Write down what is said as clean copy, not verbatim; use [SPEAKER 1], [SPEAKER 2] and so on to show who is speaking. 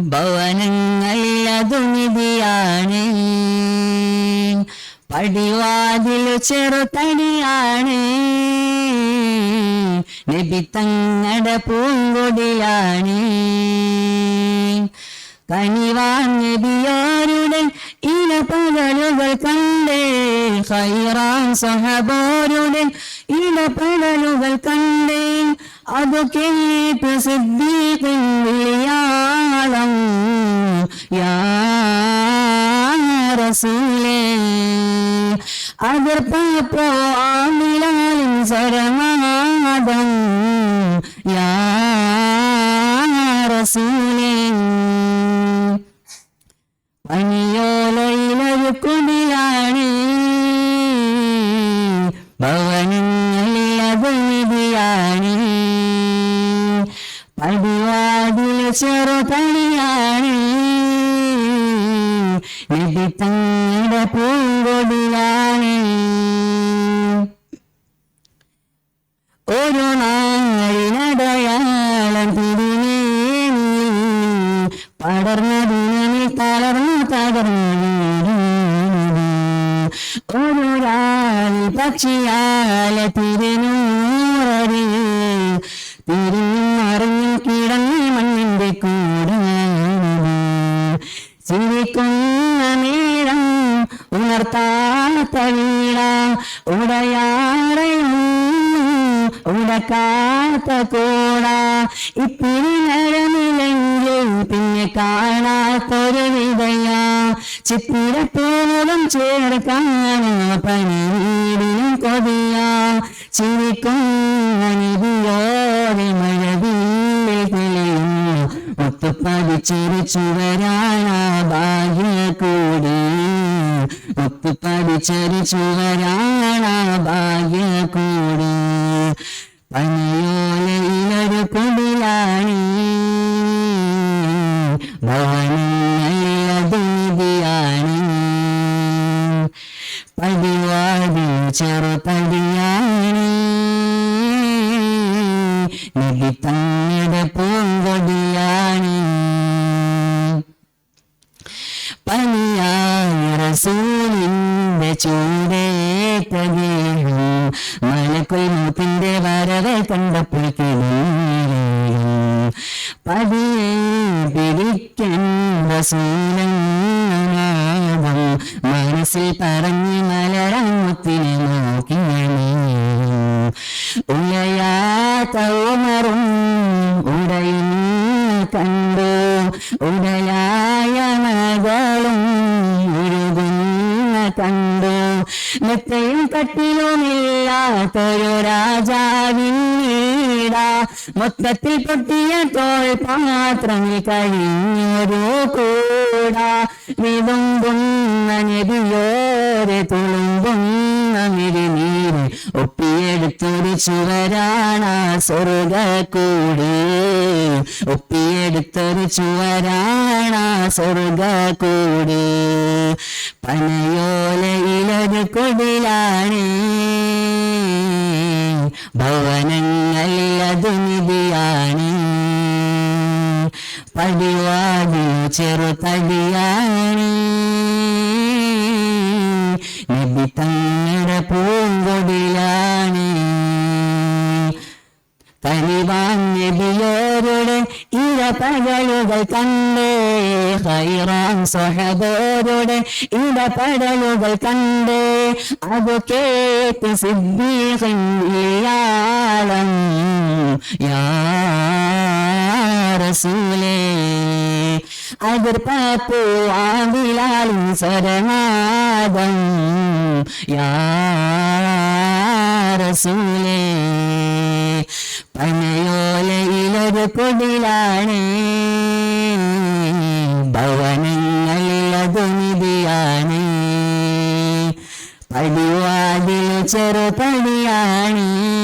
[SPEAKER 1] ഭവനങ്ങളിൽ അതുനിധിയാണ്. പടിവാതിൽ ചെറുതടിയാണ്. നബി തങ്ങളുടെ പൂങ്കൊടിയാണ്. കനിവാൻ നബിയാരുടെ ഇലപടലുകൾ കണ്ടേ, ഖൈറാൻ സഹബാരുടെ ഇലപടലുകൾ കണ്ടേ. അത് കേട്ട് സിദ്ദീഖിൻ വിളിയാളം, യാ റസൂലേ. അതിർപ്പോ ആമിലാലിൻ സരമാദം, യാ റസൂലേ. പനിയോലയിലൊരു കുടിലാണ്. ഭവനങ്ങളിൽ അതുനിധിയാണ്. പടിവാതിൽ ചെറുതടിയാണ്. നബി തങ്ങളുടെ പൂങ്കൊടിയാണ്. ഒരു നാളിനടയാളം തിരുമേനി പടർന്ന ദിനമിൽ തളർന്നു തകർന്നു. ഒരു രാവിൽ പക്ഷിയാല തിരുനൂററിൽ തിരിഞ്ഞറിഞ്ഞു കിടന്നു മണ്ണിന്റെ കൂടെ. ചിരിക്കുന്ന നേരം ഉണർത്താത്ത വീണ, ഉടയാറയും ഉടക്കാത്ത കൂട. ഇത്തിരി നേരമില്ലെങ്കിൽ പിന്നെ കാണാത്തൊരു വിതയ. ചിത്തിരപ്പോലും ചേർക്കാന പനിവീടിനും കൊതിയ. ചിരിക്കുന്ന നിധിയോടെ മഴവില്ലിൽ തെളിയുന്നു. ഒത്തുപതിച്ചിരിച്ചു വരാന ഭാഗ്യക്കൂടി. ഒത്തുപതിച്ചരിച്ചു വരാന ഭാഗ്യക്കൂടി. പനിയോലയിലൊരു കുടിലാണ്. ഭവനങ്ങളിൽ അതുനിധിയാണ്. പടിവാതിൽ ചെറുതടിയാണ്. നബി തങ്ങളുടെ പൂങ്കൊടിയാണ്. പനിയായ റസൂലിന്റെ ചൂടേറ്റ ദേഹം മലക്കുൽ മൗത്തിന്റെ വരവെ കണ്ടപ്പോൾ കിടന്നു. പതിയെ പിടിക്കാൻ റസൂലനാദം മനസ്സിൽ പറഞ്ഞ് മലരമുത്തിനെ നോക്കിയണേ. ഉലയാത്ത ഉമറും ഉടയും കണ്ടു. ഉടലായ മകളും ഉരുകുന്ന കണ്ടു. മെത്തയും കട്ടിലുമില്ലാത്തൊരു രാജാവിനീട. മൊത്തത്തിൽ പൊട്ടിയ തോൾ പാത്രമിൽ കഴിഞ്ഞൊരു കൂട. വിതുമ്പുന്ന നബിയോരെ തുളുമ്പുന്ന മിഴിനീര് ഒപ്പിയെടുത്തൊരു ചുവരാണ സ്വർഗക്കൂട്. ഒപ്പിയെടുത്തൊരു ചുവരാണ സ്വർഗക്കൂട്. പനയോലയിലൊരു കുടിലാണ്. ഭവനങ്ങളിൽ അതുനിധിയാണ്. പടിവാതിൽ ചെറുതടിയാണ്. നബി തങ്ങളുടെ പൂങ്കൊടിലാണ്. കനിവാൻ നബിയോരുടെ ഇടപെടലുകൾ കണ്ടേ, ഖൈറാൻ സ്വഹബോരുടെ ഇടപെടലുകൾ കണ്ടേ. അത് കേട്ട് സിദ്ദീഖിൻ വിളിയാളം, യാ റസൂലേ. അതിർപ്പൂ ആവിലാലിൻ സ്വരനാദം, യാ റസൂലേ. പനയോലയിലൊരു കുടിലാണ്. ഭവനങ്ങളിൽ അതുനിധിയാണ്. പടിവാതിൽ ചെറുതടിയാണ്.